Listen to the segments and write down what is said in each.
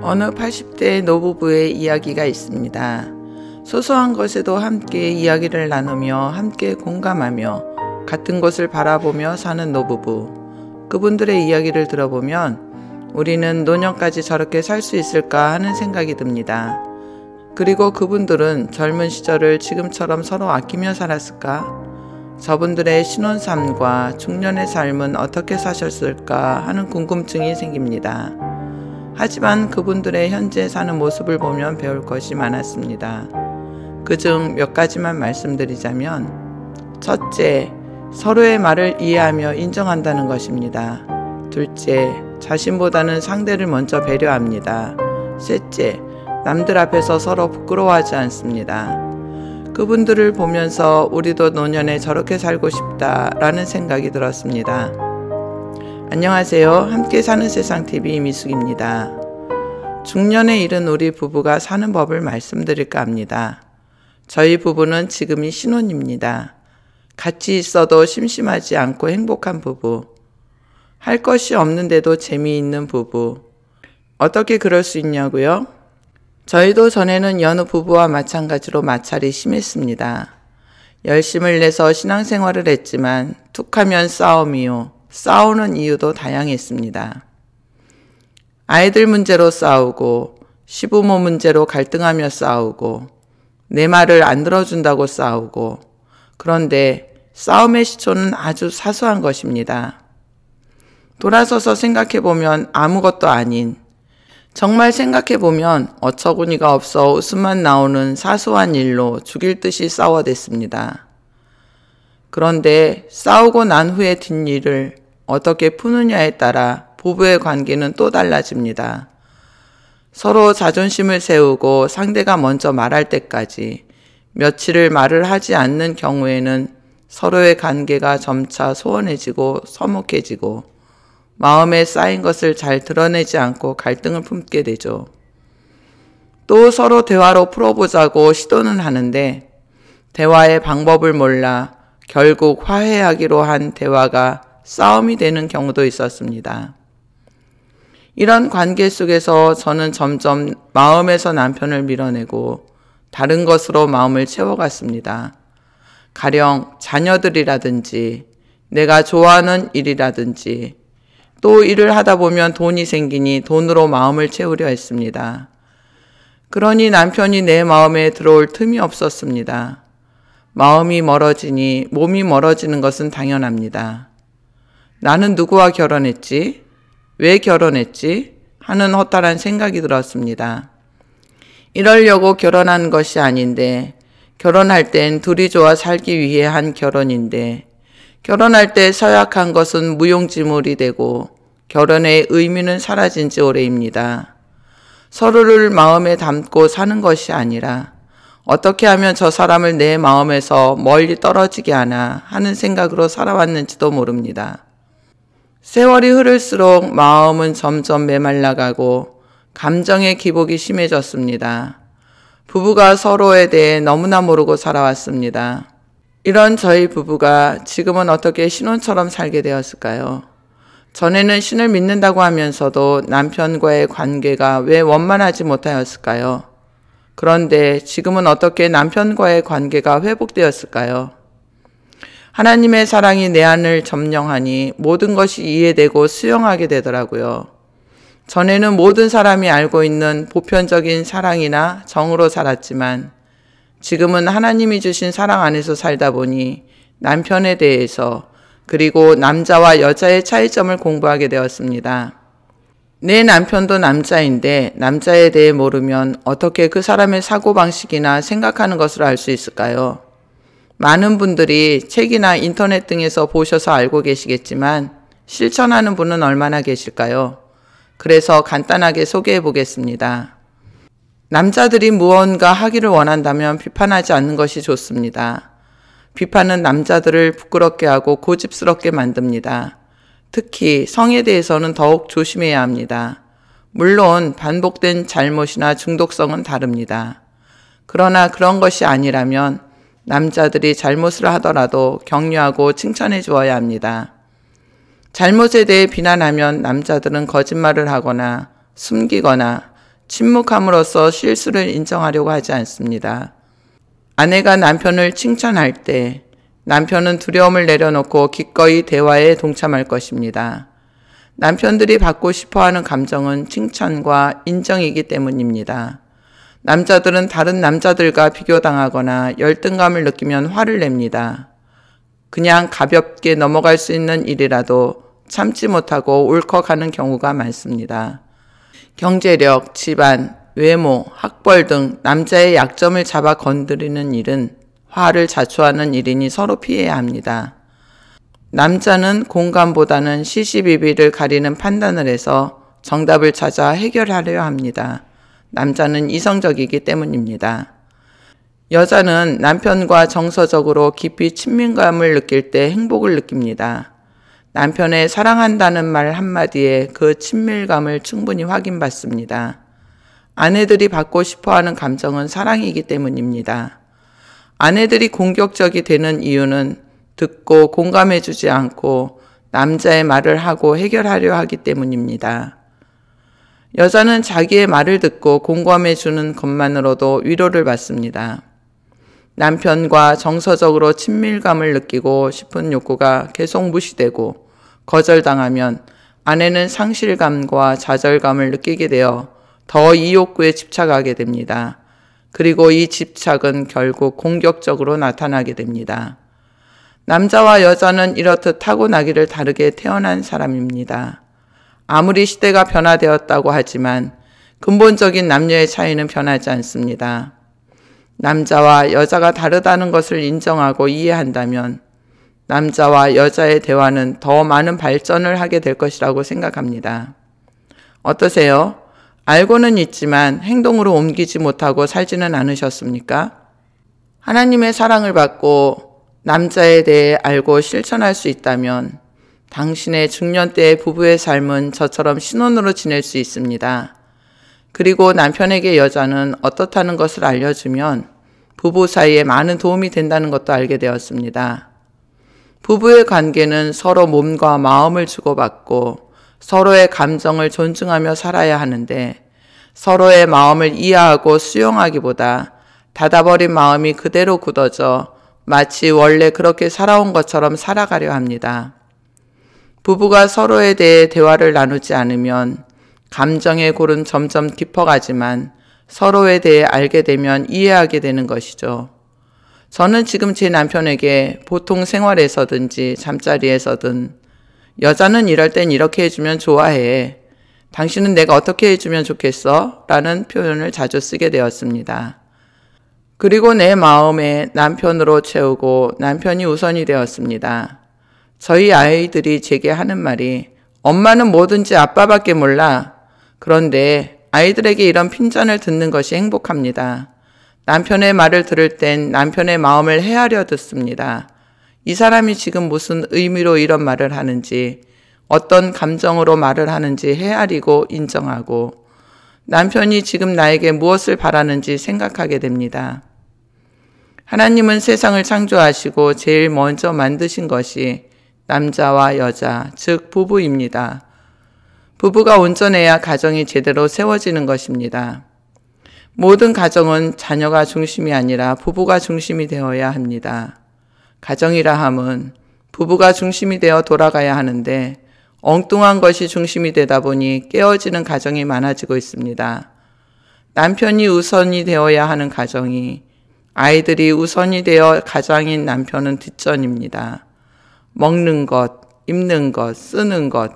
어느 80대 노부부의 이야기가 있습니다. 소소한 것에도 함께 이야기를 나누며 함께 공감하며 같은 곳을 바라보며 사는 노부부. 그분들의 이야기를 들어보면 우리는 노년까지 저렇게 살 수 있을까 하는 생각이 듭니다. 그리고 그분들은 젊은 시절을 지금처럼 서로 아끼며 살았을까? 저분들의 신혼삶과 중년의 삶은 어떻게 사셨을까 하는 궁금증이 생깁니다. 하지만 그분들의 현재 사는 모습을 보면 배울 것이 많았습니다. 그중 몇 가지만 말씀드리자면, 첫째, 서로의 말을 이해하며 인정한다는 것입니다. 둘째, 자신보다는 상대를 먼저 배려합니다. 셋째, 남들 앞에서 서로 부끄러워하지 않습니다. 그분들을 보면서 우리도 노년에 저렇게 살고 싶다라는 생각이 들었습니다. 안녕하세요. 함께 사는 세상 TV 이미숙입니다. 중년에 이른 우리 부부가 사는 법을 말씀드릴까 합니다. 저희 부부는 지금이 신혼입니다. 같이 있어도 심심하지 않고 행복한 부부. 할 것이 없는데도 재미있는 부부. 어떻게 그럴 수 있냐고요? 저희도 전에는 여느 부부와 마찬가지로 마찰이 심했습니다. 열심을 내서 신앙생활을 했지만 툭하면 싸움이요. 싸우는 이유도 다양했습니다. 아이들 문제로 싸우고, 시부모 문제로 갈등하며 싸우고, 내 말을 안 들어준다고 싸우고, 그런데 싸움의 시초는 아주 사소한 것입니다. 돌아서서 생각해보면 아무것도 아닌, 정말 생각해보면 어처구니가 없어 웃음만 나오는 사소한 일로 죽일 듯이 싸워댔습니다. 그런데 싸우고 난 후의 뒷일을 어떻게 푸느냐에 따라 부부의 관계는 또 달라집니다. 서로 자존심을 세우고 상대가 먼저 말할 때까지 며칠을 말을 하지 않는 경우에는 서로의 관계가 점차 소원해지고 서먹해지고 마음에 쌓인 것을 잘 드러내지 않고 갈등을 품게 되죠. 또 서로 대화로 풀어보자고 시도는 하는데 대화의 방법을 몰라 결국 화해하기로 한 대화가 싸움이 되는 경우도 있었습니다. 이런 관계 속에서 저는 점점 마음에서 남편을 밀어내고 다른 것으로 마음을 채워갔습니다. 가령 자녀들이라든지 내가 좋아하는 일이라든지 또 일을 하다 보면 돈이 생기니 돈으로 마음을 채우려 했습니다. 그러니 남편이 내 마음에 들어올 틈이 없었습니다. 마음이 멀어지니 몸이 멀어지는 것은 당연합니다. 나는 누구와 결혼했지? 왜 결혼했지? 하는 허탈한 생각이 들었습니다. 이러려고 결혼한 것이 아닌데, 결혼할 땐 둘이 좋아 살기 위해 한 결혼인데, 결혼할 때 서약한 것은 무용지물이 되고, 결혼의 의미는 사라진 지 오래입니다. 서로를 마음에 담고 사는 것이 아니라, 어떻게 하면 저 사람을 내 마음에서 멀리 떨어지게 하나 하는 생각으로 살아왔는지도 모릅니다. 세월이 흐를수록 마음은 점점 메말라가고 감정의 기복이 심해졌습니다. 부부가 서로에 대해 너무나 모르고 살아왔습니다. 이런 저희 부부가 지금은 어떻게 신혼처럼 살게 되었을까요? 전에는 신을 믿는다고 하면서도 남편과의 관계가 왜 원만하지 못하였을까요? 그런데 지금은 어떻게 남편과의 관계가 회복되었을까요? 하나님의 사랑이 내 안을 점령하니 모든 것이 이해되고 수용하게 되더라고요. 전에는 모든 사람이 알고 있는 보편적인 사랑이나 정으로 살았지만 지금은 하나님이 주신 사랑 안에서 살다 보니 남편에 대해서 그리고 남자와 여자의 차이점을 공부하게 되었습니다. 내 남편도 남자인데 남자에 대해 모르면 어떻게 그 사람의 사고방식이나 생각하는 것을 알 수 있을까요? 많은 분들이 책이나 인터넷 등에서 보셔서 알고 계시겠지만 실천하는 분은 얼마나 계실까요? 그래서 간단하게 소개해 보겠습니다. 남자들이 무언가 하기를 원한다면 비판하지 않는 것이 좋습니다. 비판은 남자들을 부끄럽게 하고 고집스럽게 만듭니다. 특히 성에 대해서는 더욱 조심해야 합니다. 물론 반복된 잘못이나 중독성은 다릅니다. 그러나 그런 것이 아니라면 남자들이 잘못을 하더라도 격려하고 칭찬해 주어야 합니다. 잘못에 대해 비난하면 남자들은 거짓말을 하거나 숨기거나 침묵함으로써 실수를 인정하려고 하지 않습니다. 아내가 남편을 칭찬할 때 남편은 두려움을 내려놓고 기꺼이 대화에 동참할 것입니다. 남편들이 받고 싶어하는 감정은 칭찬과 인정이기 때문입니다. 남자들은 다른 남자들과 비교당하거나 열등감을 느끼면 화를 냅니다. 그냥 가볍게 넘어갈 수 있는 일이라도 참지 못하고 울컥하는 경우가 많습니다. 경제력, 집안, 외모, 학벌 등 남자의 약점을 잡아 건드리는 일은 화를 자초하는 일이니 서로 피해야 합니다. 남자는 공감보다는 시시비비를 가리는 판단을 해서 정답을 찾아 해결하려 합니다. 남자는 이성적이기 때문입니다. 여자는 남편과 정서적으로 깊이 친밀감을 느낄 때 행복을 느낍니다. 남편의 사랑한다는 말 한마디에 그 친밀감을 충분히 확인받습니다. 아내들이 받고 싶어하는 감정은 사랑이기 때문입니다. 아내들이 공격적이 되는 이유는 듣고 공감해주지 않고 남자의 말을 하고 해결하려 하기 때문입니다. 여자는 자기의 말을 듣고 공감해주는 것만으로도 위로를 받습니다. 남편과 정서적으로 친밀감을 느끼고 싶은 욕구가 계속 무시되고 거절당하면 아내는 상실감과 좌절감을 느끼게 되어 더 이 욕구에 집착하게 됩니다. 그리고 이 집착은 결국 공격적으로 나타나게 됩니다. 남자와 여자는 이렇듯 타고나기를 다르게 태어난 사람입니다. 아무리 시대가 변화되었다고 하지만 근본적인 남녀의 차이는 변하지 않습니다. 남자와 여자가 다르다는 것을 인정하고 이해한다면 남자와 여자의 대화는 더 많은 발전을 하게 될 것이라고 생각합니다. 어떠세요? 알고는 있지만 행동으로 옮기지 못하고 살지는 않으셨습니까? 하나님의 사랑을 받고 남자에 대해 알고 실천할 수 있다면 당신의 중년 때의 부부의 삶은 저처럼 신혼으로 지낼 수 있습니다. 그리고 남편에게 여자는 어떻다는 것을 알려주면 부부 사이에 많은 도움이 된다는 것도 알게 되었습니다. 부부의 관계는 서로 몸과 마음을 주고받고 서로의 감정을 존중하며 살아야 하는데 서로의 마음을 이해하고 수용하기보다 닫아버린 마음이 그대로 굳어져 마치 원래 그렇게 살아온 것처럼 살아가려 합니다. 부부가 서로에 대해 대화를 나누지 않으면 감정의 골은 점점 깊어가지만 서로에 대해 알게 되면 이해하게 되는 것이죠. 저는 지금 제 남편에게 보통 생활에서든지 잠자리에서든 여자는 이럴 땐 이렇게 해주면 좋아해. 당신은 내가 어떻게 해주면 좋겠어? 라는 표현을 자주 쓰게 되었습니다. 그리고 내 마음에 남편으로 채우고 남편이 우선이 되었습니다. 저희 아이들이 제게 하는 말이 엄마는 뭐든지 아빠밖에 몰라. 그런데 아이들에게 이런 핀잔을 듣는 것이 행복합니다. 남편의 말을 들을 땐 남편의 마음을 헤아려 듣습니다. 이 사람이 지금 무슨 의미로 이런 말을 하는지, 어떤 감정으로 말을 하는지 헤아리고 인정하고 남편이 지금 나에게 무엇을 바라는지 생각하게 됩니다. 하나님은 세상을 창조하시고 제일 먼저 만드신 것이 남자와 여자, 즉 부부입니다. 부부가 온전해야 가정이 제대로 세워지는 것입니다. 모든 가정은 자녀가 중심이 아니라 부부가 중심이 되어야 합니다. 가정이라 함은 부부가 중심이 되어 돌아가야 하는데 엉뚱한 것이 중심이 되다 보니 깨어지는 가정이 많아지고 있습니다. 남편이 우선이 되어야 하는 가정이 아이들이 우선이 되어 가장인 남편은 뒷전입니다. 먹는 것, 입는 것, 쓰는 것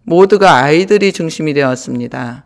모두가 아이들이 중심이 되었습니다.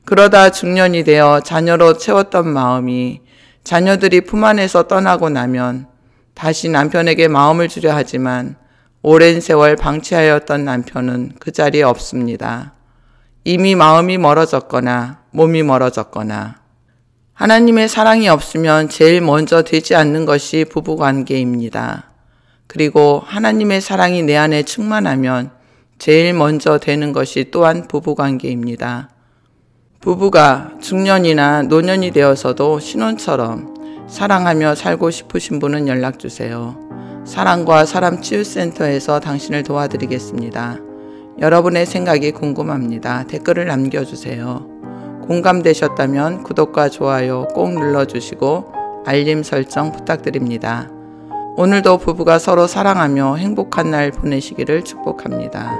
그러다 중년이 되어 자녀로 채웠던 마음이 자녀들이 품 안에서 떠나고 나면 다시 남편에게 마음을 주려 하지만 오랜 세월 방치하였던 남편은 그 자리에 없습니다. 이미 마음이 멀어졌거나 몸이 멀어졌거나 하나님의 사랑이 없으면 제일 먼저 되지 않는 것이 부부관계입니다. 그리고 하나님의 사랑이 내 안에 충만하면 제일 먼저 되는 것이 또한 부부관계입니다. 부부가 중년이나 노년이 되어서도 신혼처럼 사랑하며 살고 싶으신 분은 연락주세요. 사랑과 사람 치유센터에서 당신을 도와드리겠습니다. 여러분의 생각이 궁금합니다. 댓글을 남겨주세요. 공감되셨다면 구독과 좋아요 꼭 눌러주시고 알림 설정 부탁드립니다. 오늘도 부부가 서로 사랑하며 행복한 날 보내시기를 축복합니다.